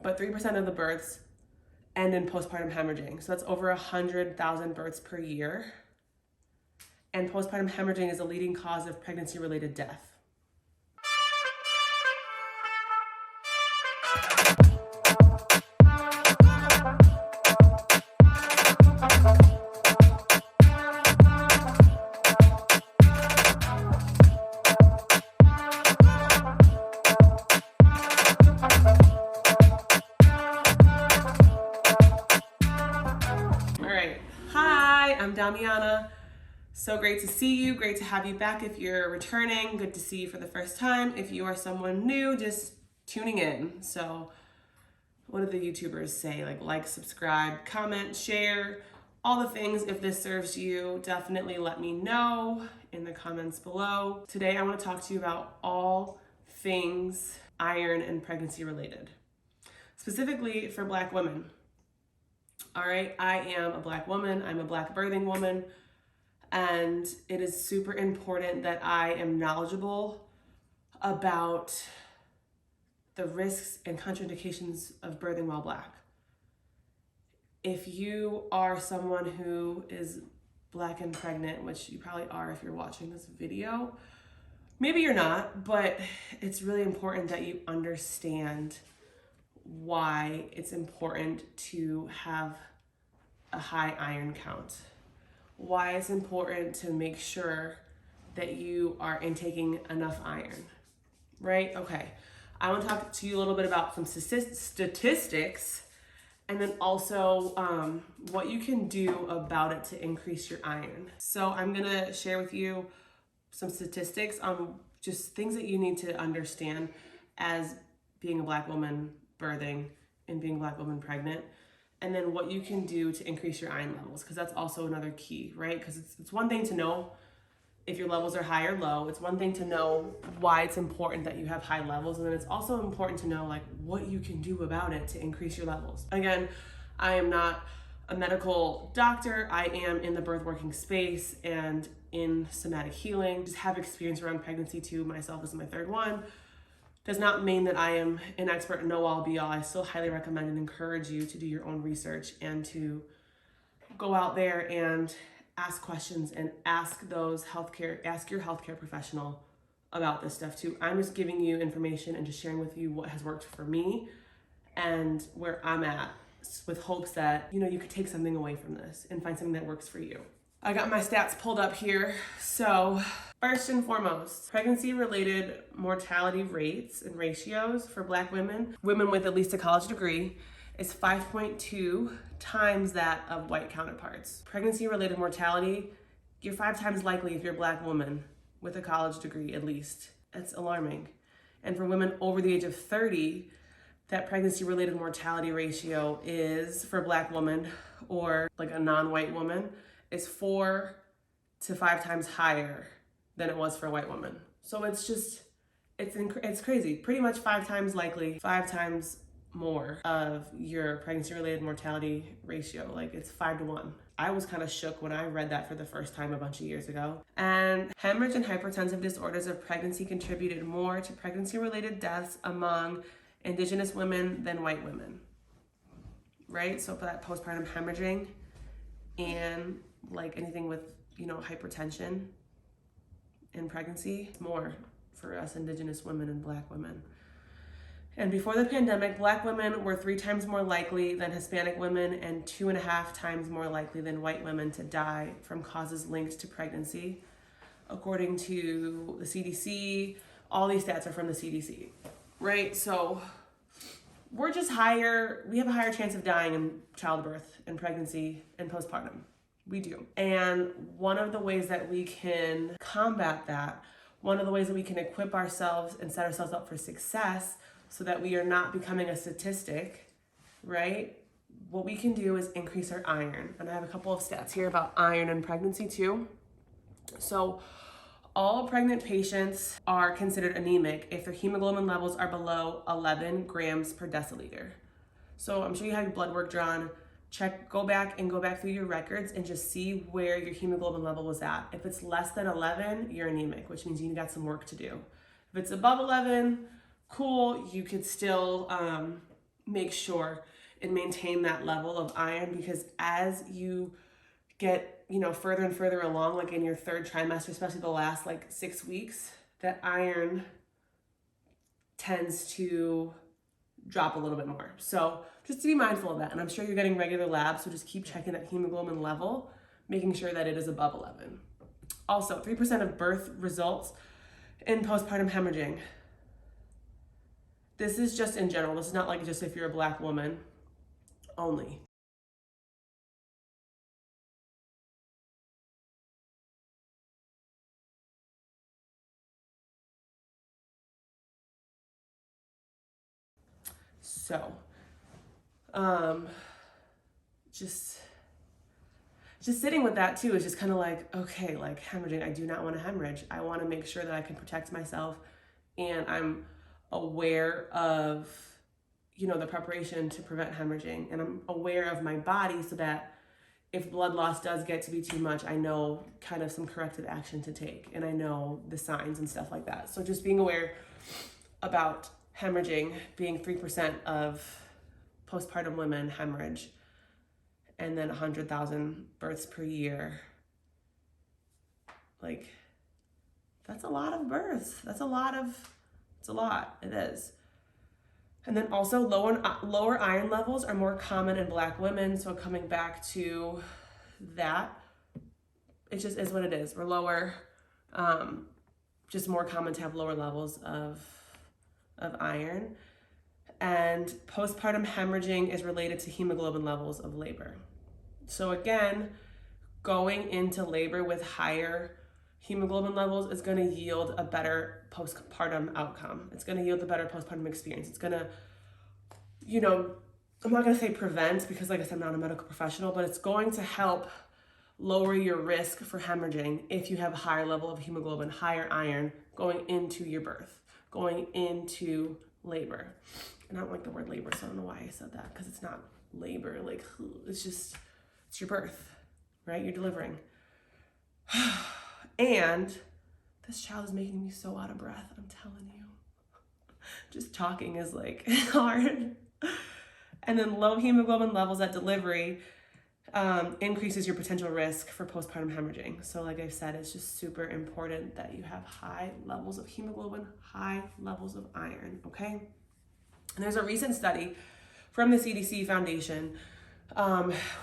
but 3% of the births end in postpartum hemorrhaging. So that's over 100,000 births per year. And postpartum hemorrhaging is a leading cause of pregnancy-related death. I'm Damiana. So great to see you. Great to have you back if you're returning. Good to see you for the first time. If you are someone new, just tuning in. So what do the YouTubers say? Like, subscribe, comment, share, all the things. If this serves you, definitely let me know in the comments below. Today, I want to talk to you about all things iron and pregnancy related, specifically for Black women. All right, I am a Black woman, I'm a Black birthing woman, and it is super important that I am knowledgeable about the risks and contraindications of birthing while Black. If you are someone who is Black and pregnant, which you probably are if you're watching this video, maybe you're not, but it's really important that you understand why it's important to have a high iron count, why it's important to make sure that you are intaking enough iron, right? Okay, I want to talk to you a little bit about some statistics and then also what you can do about it to increase your iron. So I'm gonna share with you some statistics on just things that you need to understand as being a Black woman birthing and being a Black woman pregnant, and then what you can do to increase your iron levels, because that's also another key, right? Because it's one thing to know if your levels are high or low. It's one thing to know why it's important that you have high levels, and then it's also important to know like what you can do about it to increase your levels. Again, I am not a medical doctor. I am in the birth working space and in somatic healing. Just have experience around pregnancy too. Myself is my third one. Does not mean that I am an expert, know all, be all. I still highly recommend and encourage you to do your own research and to go out there and ask questions and ask your healthcare professional about this stuff too. I'm just giving you information and just sharing with you what has worked for me and where I'm at, with hopes that, you know, you could take something away from this and find something that works for you. I got my stats pulled up here. So first and foremost, pregnancy-related mortality rates and ratios for Black women with at least a college degree, is 5.2 times that of white counterparts. Pregnancy-related mortality, you're 5 times likely if you're a Black woman with a college degree at least. That's alarming. And for women over the age of 30, that pregnancy-related mortality ratio is, for a Black woman or like a non-white woman, is 4 to 5 times higher than it was for a white woman. So it's crazy. Pretty much 5 times likely, 5 times more of your pregnancy-related mortality ratio. Like, it's 5 to 1. I was kind of shook when I read that for the first time a bunch of years ago. And hemorrhage and hypertensive disorders of pregnancy contributed more to pregnancy-related deaths among Indigenous women than white women, right? So for that postpartum hemorrhaging and like anything with, you know, hypertension in pregnancy, more for us Indigenous women and Black women. And before the pandemic, Black women were 3 times more likely than Hispanic women and 2.5 times more likely than white women to die from causes linked to pregnancy, according to the CDC. All these stats are from the CDC, right? So we're just higher, we have a higher chance of dying in childbirth and pregnancy and postpartum. We do. And one of the ways that we can combat that, one of the ways that we can equip ourselves and set ourselves up for success so that we are not becoming a statistic, right? What we can do is increase our iron. And I have a couple of stats here about iron and pregnancy too. So all pregnant patients are considered anemic if their hemoglobin levels are below 11 grams per deciliter. So I'm sure you have your blood work drawn. Go back through your records and just see where your hemoglobin level was at. If it's less than 11, you're anemic, which means you got some work to do. If it's above 11, cool, you could still make sure and maintain that level of iron, because as you get, further and further along, like in your third trimester, especially the last like 6 weeks, that iron tends to drop a little bit more. So just to be mindful of that. And I'm sure you're getting regular labs, so just keep checking that hemoglobin level, making sure that it is above 11. Also, 3% of birth results in postpartum hemorrhaging. This is just in general. This is not like just if you're a Black woman only. So, just sitting with that too is just kind of like, okay, like hemorrhaging, I do not want to hemorrhage. I want to make sure that I can protect myself, and I'm aware of, the preparation to prevent hemorrhaging, and I'm aware of my body so that if blood loss does get to be too much, I know kind of some corrective action to take, and I know the signs and stuff like that. So just being aware about hemorrhaging being 3% of postpartum women hemorrhage, and then 100,000 births per year. Like, that's a lot of births. It's a lot, it is. And then also lower iron levels are more common in Black women. So coming back to that, it just is what it is. We're lower, just more common to have lower levels of iron. And postpartum hemorrhaging is related to hemoglobin levels of labor. So again, going into labor with higher hemoglobin levels is going to yield a better postpartum outcome. It's going to yield a better postpartum experience. It's going to, I'm not going to say prevent, because like I said, I'm not a medical professional, but it's going to help lower your risk for hemorrhaging if you have a higher level of hemoglobin, higher iron going into your birth, going into labor. And I don't like the word labor, so I don't know why I said that, because it's not labor. Like, it's your birth, right? You're delivering. And this child is making me so out of breath, I'm telling you. Just talking is like hard. And then low hemoglobin levels at delivery increases your potential risk for postpartum hemorrhaging. So like I said, it's just super important that you have high levels of hemoglobin, high levels of iron, okay? And there's a recent study from the CDC Foundation,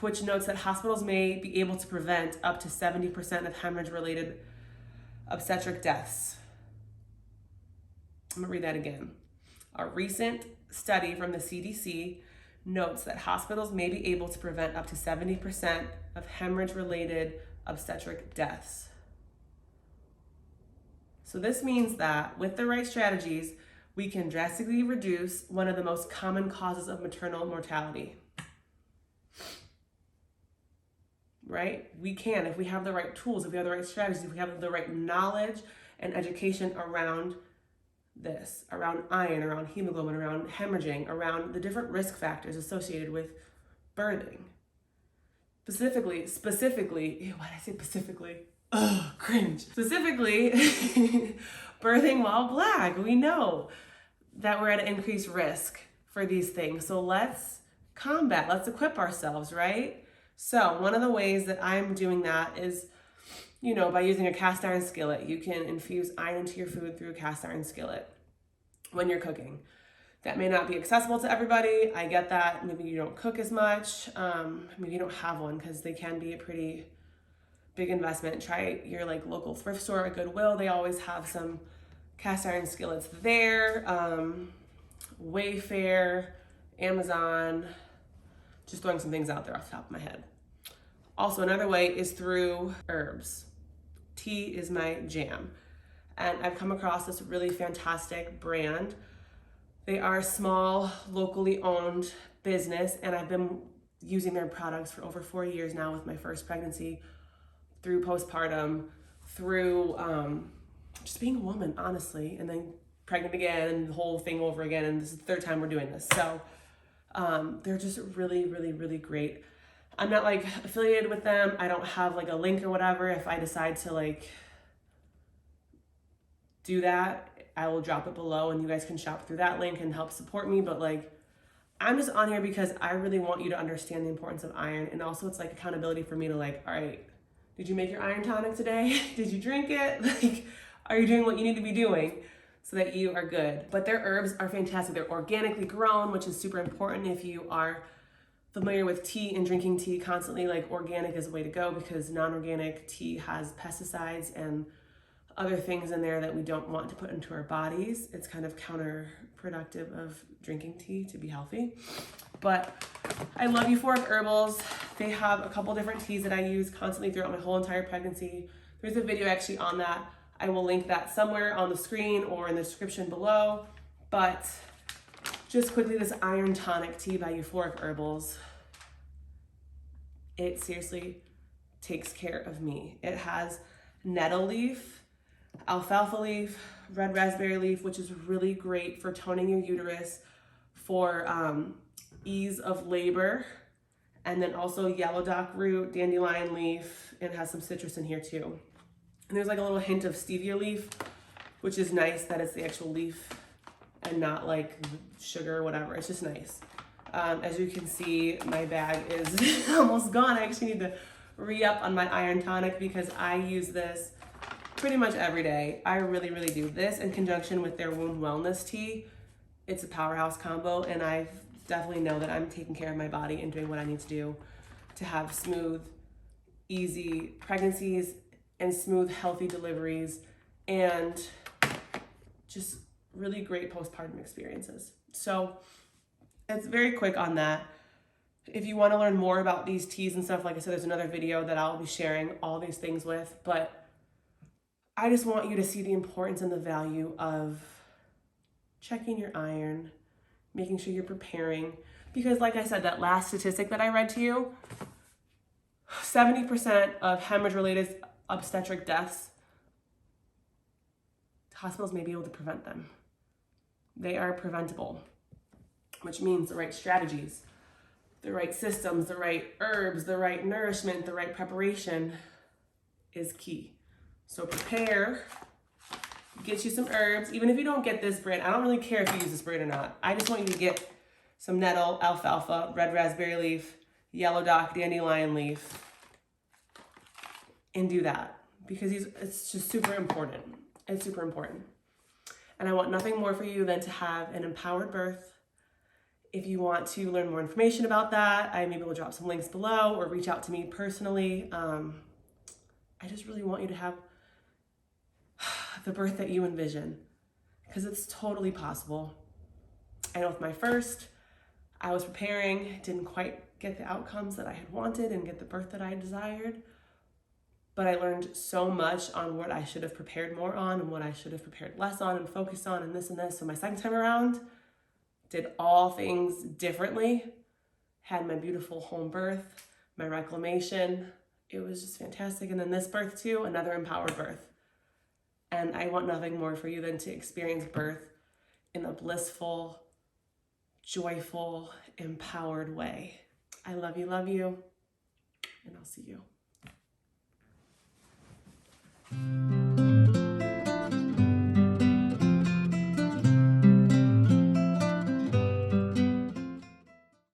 which notes that hospitals may be able to prevent up to 70% of hemorrhage-related obstetric deaths. I'm gonna read that again. A recent study from the CDC notes that hospitals may be able to prevent up to 70% of hemorrhage-related obstetric deaths. So this means that with the right strategies, we can drastically reduce one of the most common causes of maternal mortality. Right? We can, if we have the right tools, if we have the right strategies, if we have the right knowledge and education around this, around iron, around hemoglobin, around hemorrhaging, around the different risk factors associated with birthing. Specifically, why did I say specifically? Ugh, cringe. Specifically, birthing while Black. We know that we're at an increased risk for these things. So let's equip ourselves, right? So one of the ways that I'm doing that is, by using a cast iron skillet. You can infuse iron into your food through a cast iron skillet when you're cooking. That may not be accessible to everybody. I get that. Maybe you don't cook as much. Maybe you don't have one, because they can be a pretty big investment. Try your local thrift store or Goodwill. They always have some cast iron skillets there. Wayfair, Amazon, just throwing some things out there off the top of my head. Also, another way is through herbs. Tea is my jam. And I've come across this really fantastic brand. They are a small, locally owned business, and I've been using their products for over 4 years now, with my first pregnancy, through postpartum, through just being a woman, honestly, and then pregnant again, and the whole thing over again, and this is the third time we're doing this. So they're just really, really, really great. I'm not affiliated with them. I don't have a link or whatever. If I decide to do that, I will drop it below, and you guys can shop through that link and help support me. But I'm just on here because I really want you to understand the importance of iron. And also it's like accountability for me to like, all right, did you make your iron tonic today? Did you drink it? Like, are you doing what you need to be doing so that you are good? But their herbs are fantastic. They're organically grown, which is super important if you are familiar with tea and drinking tea constantly. Like, organic is the way to go, because non-organic tea has pesticides and other things in there that we don't want to put into our bodies. It's kind of counterproductive of drinking tea to be healthy. But I love Euphoric Herbals. They have a couple different teas that I use constantly throughout my whole entire pregnancy. There's a video actually on that. I will link that somewhere on the screen or in the description below. But just quickly, this Iron Tonic Tea by Euphoric Herbals, it seriously takes care of me. It has nettle leaf, alfalfa leaf, red raspberry leaf, which is really great for toning your uterus, for ease of labor, and then also yellow dock root, dandelion leaf, and it has some citrus in here too. And there's like a little hint of stevia leaf, which is nice that it's the actual leaf and not like sugar or whatever. It's just nice. As you can see, my bag is almost gone. I actually need to re-up on my iron tonic because I use this pretty much every day. I really, really do. This in conjunction with their wound wellness tea, it's a powerhouse combo, and I definitely know that I'm taking care of my body and doing what I need to do to have smooth, easy pregnancies and smooth, healthy deliveries, and just really great postpartum experiences. So it's very quick on that. If you want to learn more about these teas and stuff, like I said, there's another video that I'll be sharing all these things with, but I just want you to see the importance and the value of checking your iron, making sure you're preparing, because like I said, that last statistic that I read to you, 70% of hemorrhage-related obstetric deaths, hospitals may be able to prevent them. They are preventable, which means the right strategies, the right systems, the right herbs, the right nourishment, the right preparation is key. So prepare, get you some herbs. Even if you don't get this brand, I don't really care if you use this brand or not. I just want you to get some nettle, alfalfa, red raspberry leaf, yellow dock, dandelion leaf, and do that, because it's just super important. It's super important. And I want nothing more for you than to have an empowered birth. If you want to learn more information about that, I maybe will drop some links below or reach out to me personally. I just really want you to have the birth that you envision, because it's totally possible. I know with my first, I was preparing, didn't quite get the outcomes that I had wanted and get the birth that I desired, but I learned so much on what I should have prepared more on and what I should have prepared less on and focused on and this and this. So my second time around, did all things differently, had my beautiful home birth, my reclamation. It was just fantastic. And then this birth too, another empowered birth. And I want nothing more for you than to experience birth in a blissful, joyful, empowered way. I love you, and I'll see you.